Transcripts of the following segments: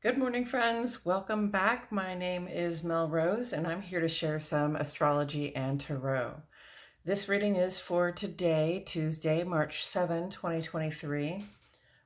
Good morning, friends. Welcome back. My name is Mel Rose, and I'm here to share some astrology and tarot. This reading is for today, Tuesday, March 7, 2023.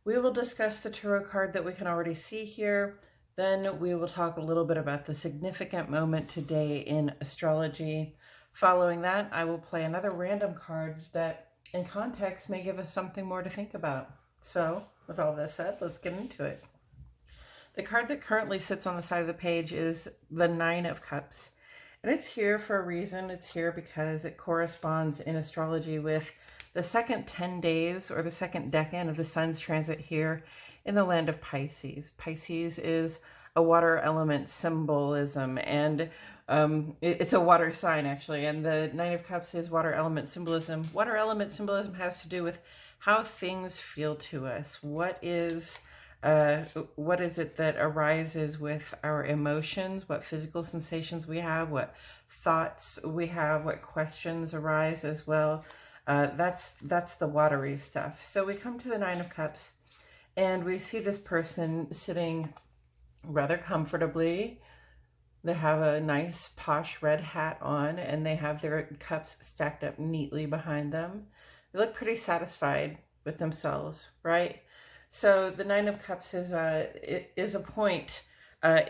We will discuss the tarot card that we can already see here. Then we will talk a little bit about the significant moment today in astrology. Following that, I will play another random card that, in context, may give us something more to think about. So, with all this said, let's get into it. The card that currently sits on the side of the page is the Nine of Cups. And it's here for a reason. It's here because it corresponds in astrology with the second 10 days or the second decan of the sun's transit here in the land of Pisces. Pisces is a water element symbolism, and it's a water sign actually. And the Nine of Cups is water element symbolism. Water element symbolism has to do with how things feel to us. What is it that arises with our emotions, what physical sensations we have, what thoughts we have, what questions arise as well. That's the watery stuff. So we come to the Nine of Cups and we see this person sitting rather comfortably. They have a nice posh red hat on and they have their cups stacked up neatly behind them. They look pretty satisfied with themselves, right? So the Nine of Cups is a point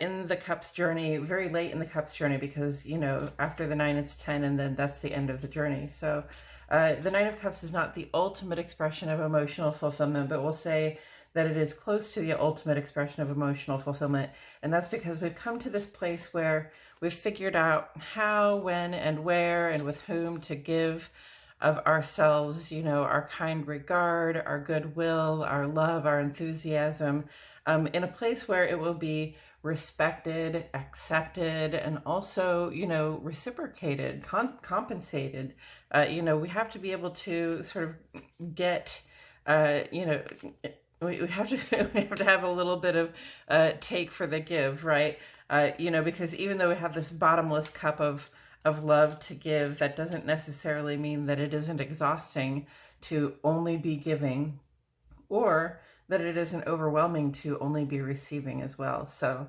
in the Cups journey, very late in the Cups journey, because, you know, after the 9 it's 10 and then that's the end of the journey. So the Nine of Cups is not the ultimate expression of emotional fulfillment, but we'll say that it is close to the ultimate expression of emotional fulfillment. And that's because we've come to this place where we've figured out how, when, and where, and with whom to give of ourselves, you know, our kind regard, our goodwill, our love, our enthusiasm, in a place where it will be respected, accepted, and also, you know, reciprocated, compensated. You know, we have to be able to sort of get, you know, we have to have a little bit of take for the give, right? You know, because even though we have this bottomless cup of love to give, that doesn't necessarily mean that it isn't exhausting to only be giving, or that it isn't overwhelming to only be receiving as well. So,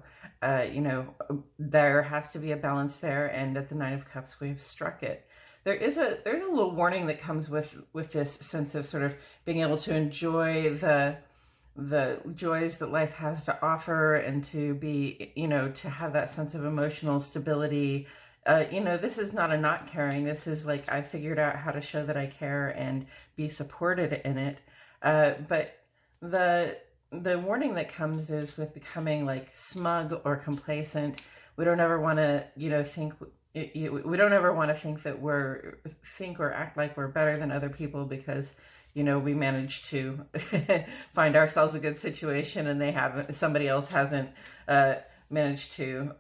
you know, there has to be a balance there, and at the Nine of Cups, we've struck it. There's a little warning that comes with this sense of sort of being able to enjoy the joys that life has to offer, and to be, you know, to have that sense of emotional stability. You know, this is not a not caring. This is like, I figured out how to show that I care and be supported in it. But the warning that comes is with becoming like smug or complacent. We don't ever want to, you know, we don't ever want to think that think or act like we're better than other people because, you know, we managed to find ourselves a good situation and somebody else hasn't, managed to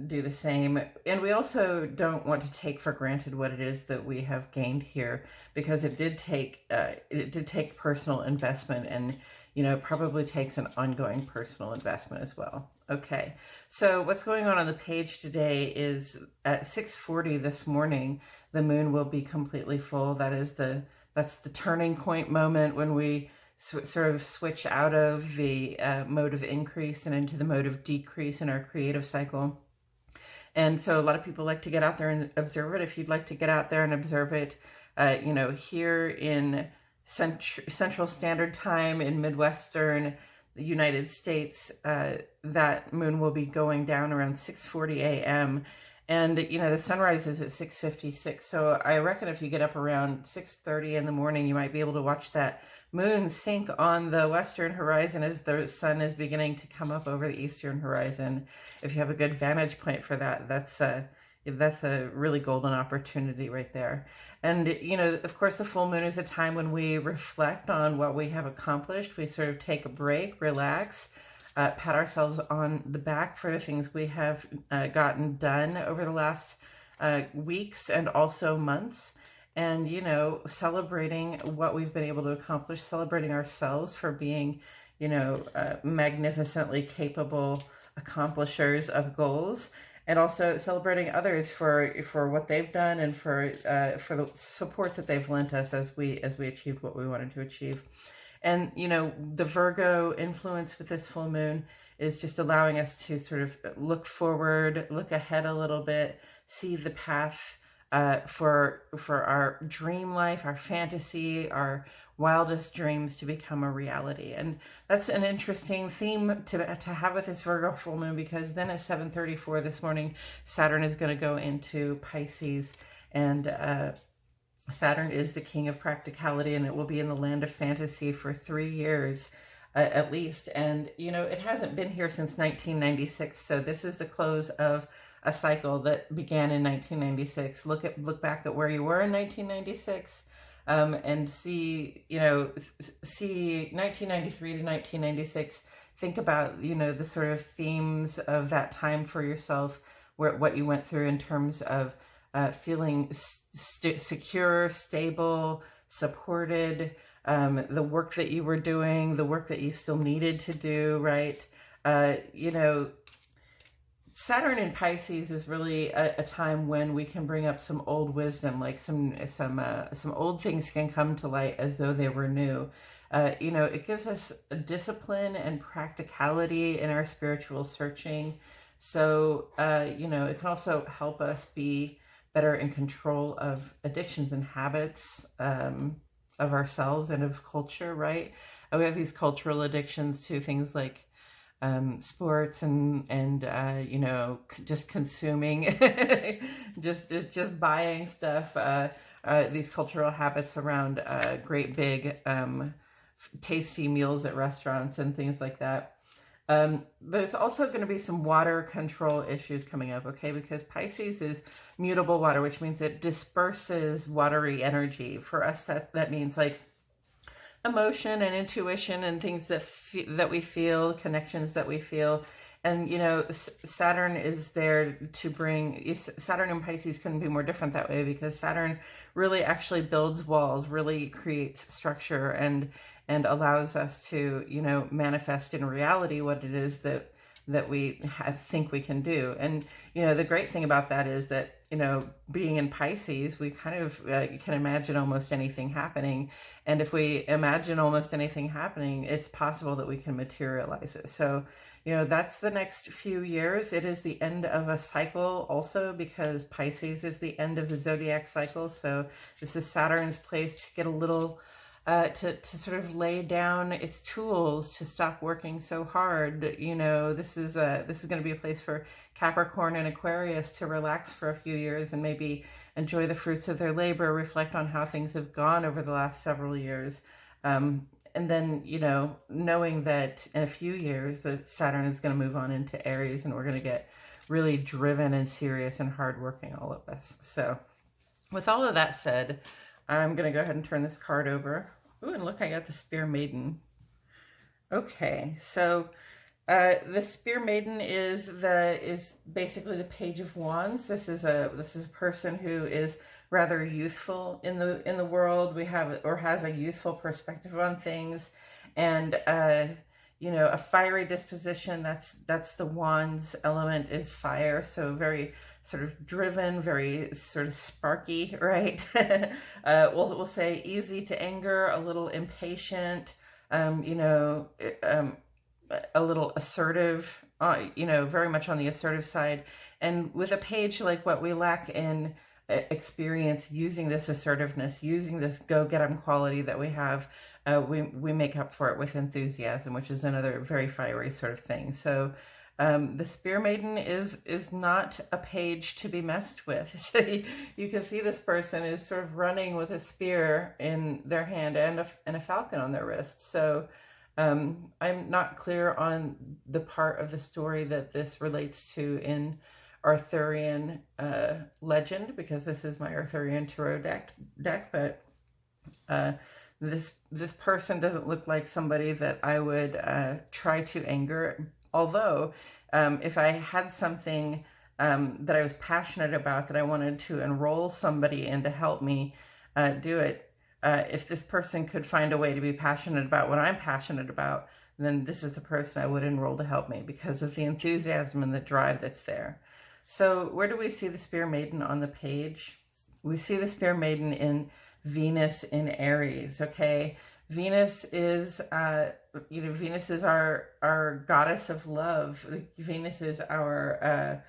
do the same. And we also don't want to take for granted what it is that we have gained here, because it did take personal investment, and, you know, probably takes an ongoing personal investment as well. Okay, so what's going on the page today is at 6:40 this morning, the moon will be completely full. That's the turning point moment when we sort of switch out of the mode of increase and into the mode of decrease in our creative cycle. And so a lot of people like to get out there and observe it. If you'd like to get out there and observe it, you know, here in Central Standard Time in Midwestern the United States, that moon will be going down around 6:40 a.m. And, you know, the sunrise is at 6:56. So I reckon if you get up around 6:30 in the morning, you might be able to watch that moon sink on the western horizon as the sun is beginning to come up over the eastern horizon. If you have a good vantage point for that, that's a really golden opportunity right there. And, you know, of course, the full moon is a time when we reflect on what we have accomplished. We sort of take a break, relax, pat ourselves on the back for the things we have gotten done over the last weeks and also months. And, you know, celebrating what we've been able to accomplish, celebrating ourselves for being, you know, magnificently capable accomplishers of goals, and also celebrating others for what they've done and for the support that they've lent us as we achieved what we wanted to achieve. And, you know, the Virgo influence with this full moon is just allowing us to sort of look forward, look ahead a little bit, see the path for our dream life, our fantasy, our wildest dreams to become a reality. And that's an interesting theme to have with this Virgo full moon, because then at 7:34 this morning, Saturn is going to go into Pisces, and Saturn is the king of practicality, and it will be in the land of fantasy for 3 years at least. And, you know, it hasn't been here since 1996. So this is the close of a cycle that began in 1996. Look back at where you were in 1996, and see, you know, see 1993 to 1996. Think about, you know, the sort of themes of that time for yourself, what you went through in terms of feeling secure, stable, supported, the work that you were doing, the work that you still needed to do, right? You know, Saturn in Pisces is really a time when we can bring up some old wisdom, like some old things can come to light as though they were new. You know, it gives us a discipline and practicality in our spiritual searching. So, you know, it can also help us be better in control of addictions and habits of ourselves and of culture, right? We have these cultural addictions to things like sports and you know, just consuming, just buying stuff, these cultural habits around great big tasty meals at restaurants and things like that. There's also going to be some water control issues coming up, okay? Because Pisces is mutable water, which means it disperses watery energy. For us, that means like emotion and intuition and things that we feel, connections that we feel. And, you know, Saturn is there to bring, Saturn and Pisces couldn't be more different that way, because Saturn really actually builds walls, really creates structure, and allows us to, you know, manifest in reality what it is that we think we can do. And, you know, the great thing about that is that, you know, being in Pisces, we kind of can imagine almost anything happening. And if we imagine almost anything happening, it's possible that we can materialize it. So, you know, that's the next few years. It is the end of a cycle also, because Pisces is the end of the zodiac cycle. So this is Saturn's place to get a little to sort of lay down its tools, to stop working so hard. You know, this is going to be a place for Capricorn and Aquarius to relax for a few years and maybe enjoy the fruits of their labor, reflect on how things have gone over the last several years. And then, you know, knowing that in a few years that Saturn is going to move on into Aries, and we're going to get really driven and serious and hardworking, all of us. So with all of that said, I'm going to go ahead and turn this card over. Ooh, and look, I got the Spear Maiden. Okay, so the Spear Maiden is basically the Page of Wands. This is a person who is rather youthful in the world. Has a youthful perspective on things, and you know, a fiery disposition. That's the Wands element, is fire. So very sort of driven, very sort of sparky, right? We'll say easy to anger, a little impatient, you know, a little assertive, you know, very much on the assertive side. And with a page like what we lack in experience using this assertiveness, using this go-get-em quality that we have, we make up for it with enthusiasm, which is another very fiery sort of thing. So the Spear Maiden is not a page to be messed with. So you can see this person is sort of running with a spear in their hand and a falcon on their wrist. So I'm not clear on the part of the story that this relates to in Arthurian legend, because this is my Arthurian tarot deck, but this person doesn't look like somebody that I would try to anger. Although, if I had something that I was passionate about, that I wanted to enroll somebody in to help me do it, if this person could find a way to be passionate about what I'm passionate about, then this is the person I would enroll to help me, because of the enthusiasm and the drive that's there. So where do we see the Spear Maiden on the page? We see the Spear Maiden in Venus in Aries, okay? Venus is, Venus is our goddess of love. Venus is our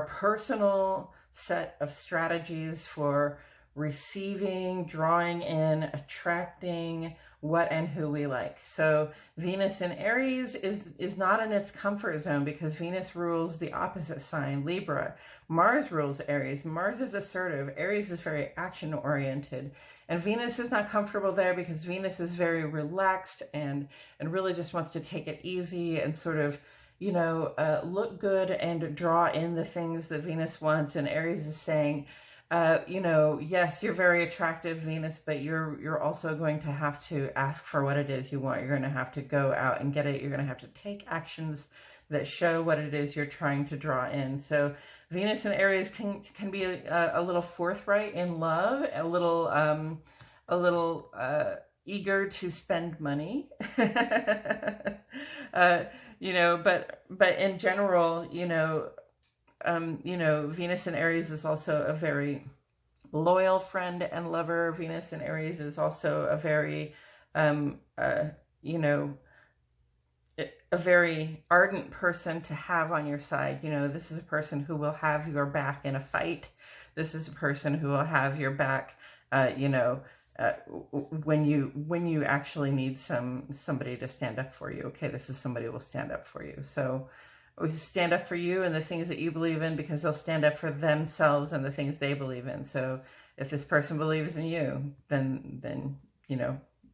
personal set of strategies for receiving, drawing in, attracting what and who we like. So Venus in Aries is not in its comfort zone because Venus rules the opposite sign, Libra. Mars rules Aries. Mars is assertive. Aries is very action oriented. And Venus is not comfortable there because Venus is very relaxed and really just wants to take it easy and sort of, look good and draw in the things that Venus wants. And Aries is saying, yes, you're very attractive, Venus, but you're also going to have to ask for what it is you want. You're going to have to go out and get it. You're going to have to take actions that show what it is you're trying to draw in. So Venus and Aries can be a little forthright in love, a little eager to spend money, but in general, Venus in Aries is also a very loyal friend and lover. Venus in Aries is also a very, a very ardent person to have on your side. This is a person who will have your back in a fight. This is a person who will have your back, when you actually need somebody to stand up for you. Okay, this is somebody who will stand up for you. So we stand up for you and the things that you believe in because they'll stand up for themselves and the things they believe in. So if this person believes in you, then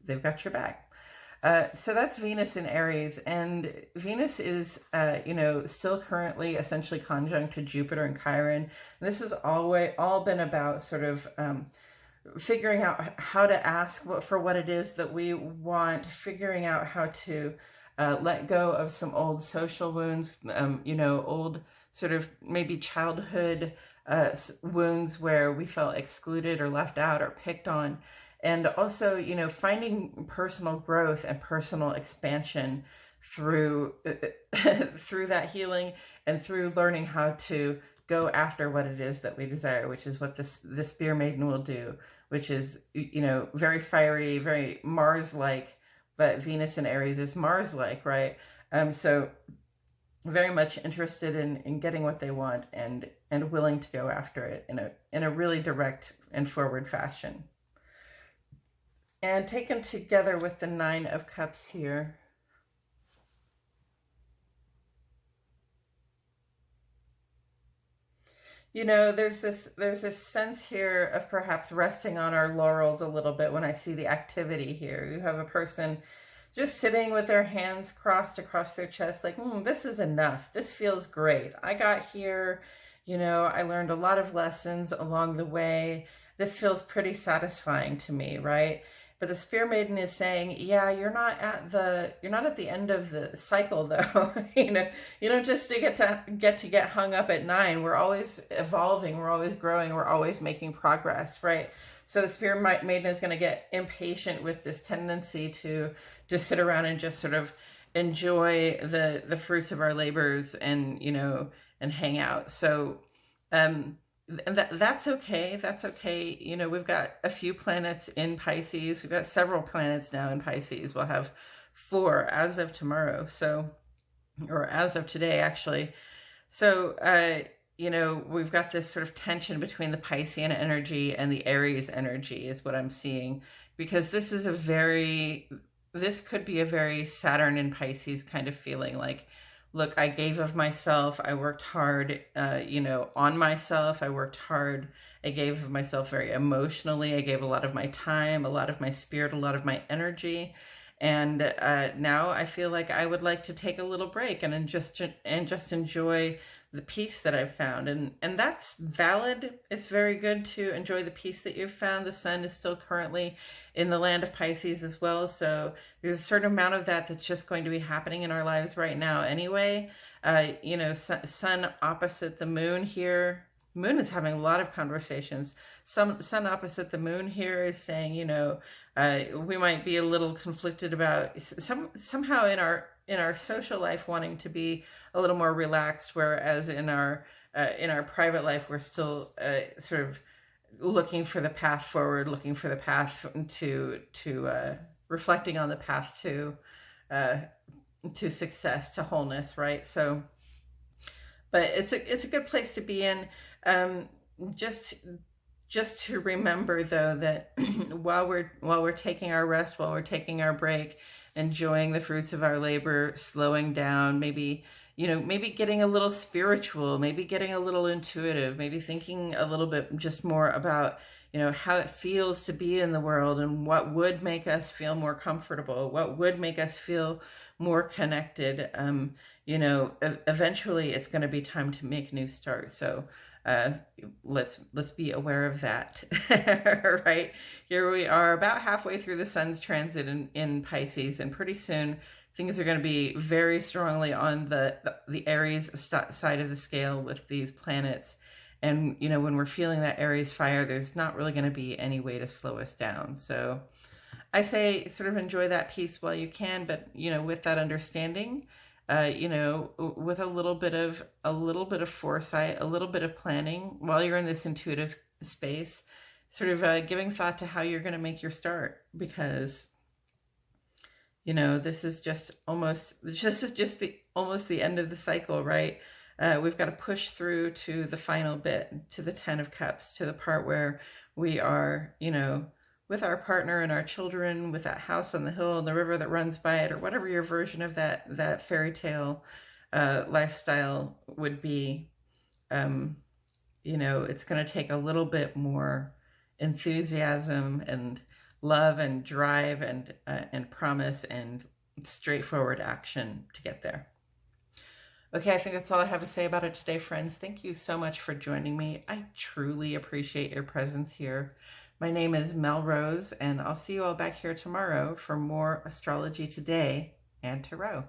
they've got your back. So that's Venus in Aries, and Venus is, still currently essentially conjunct to Jupiter and Chiron. And this has all been about sort of figuring out how to ask for what it is that we want, figuring out how to let go of some old social wounds, old sort of maybe childhood wounds where we felt excluded or left out or picked on. And also, finding personal growth and personal expansion through that healing and through learning how to go after what it is that we desire, which is what the Spear Maiden will do, which is, very fiery, very Mars-like, but Venus in Aries is Mars-like, right? So very much interested in getting what they want and willing to go after it in a really direct and forward fashion. And taken together with the Nine of Cups here, there's this sense here of perhaps resting on our laurels a little bit when I see the activity here. You have a person just sitting with their hands crossed across their chest like, this is enough. This feels great. I got here, I learned a lot of lessons along the way. This feels pretty satisfying to me, right? But the Spear Maiden is saying, yeah, you're not at the end of the cycle though. You don't just get hung up at 9. We're always evolving, we're always growing, we're always making progress, right? So the Spear Maiden is going to get impatient with this tendency to just sit around and just sort of enjoy the fruits of our labors and hang out. So and that's okay. That's okay. We've got a few planets in Pisces. We've got several planets now in Pisces. We'll have 4 as of tomorrow. Or as of today, actually. So, we've got this sort of tension between the Piscean energy and the Aries energy is what I'm seeing, because this could be a very Saturn in Pisces kind of feeling like, look, I gave of myself. I worked hard, on myself. I worked hard. I gave of myself very emotionally. I gave a lot of my time, a lot of my spirit, a lot of my energy. And now I feel like I would like to take a little break and just enjoy the peace that I've found. And that's valid. It's very good to enjoy the peace that you've found. The sun is still currently in the land of Pisces as well. So there's a certain amount of that's just going to be happening in our lives right now anyway. Sun opposite the moon here. Moon is having a lot of conversations. Sun opposite the moon here is saying, we might be a little conflicted about somehow in our social life wanting to be a little more relaxed, whereas in our private life we're still sort of looking for the path forward, looking for the path to reflecting on the path to success, to wholeness, right? So, but it's a good place to be in. Just to remember though that while we're taking our rest, while we're taking our break, enjoying the fruits of our labor, slowing down, maybe maybe getting a little spiritual, maybe getting a little intuitive, maybe thinking a little bit just more about how it feels to be in the world and what would make us feel more comfortable, what would make us feel more connected. Eventually it's going to be time to make new starts. So let's be aware of that. Right, here we are about halfway through the sun's transit in Pisces, and pretty soon things are going to be very strongly on the Aries side of the scale with these planets. And when we're feeling that Aries fire, there's not really going to be any way to slow us down. So I say sort of enjoy that piece while you can, but with that understanding, with a little bit of foresight, a little bit of planning while you're in this intuitive space, sort of giving thought to how you're going to make your start, because this is just almost the end of the cycle, right? We've got to push through to the final bit, to the 10 of Cups, to the part where we are, with our partner and our children, with that house on the hill and the river that runs by it, or whatever your version of that fairy tale lifestyle would be. It's going to take a little bit more enthusiasm and love and drive and promise and straightforward action to get there. Okay, I think that's all I have to say about it today, friends. Thank you so much for joining me. I truly appreciate your presence here. My name is Mel Rose, and I'll see you all back here tomorrow for more Astrology Today and Tarot.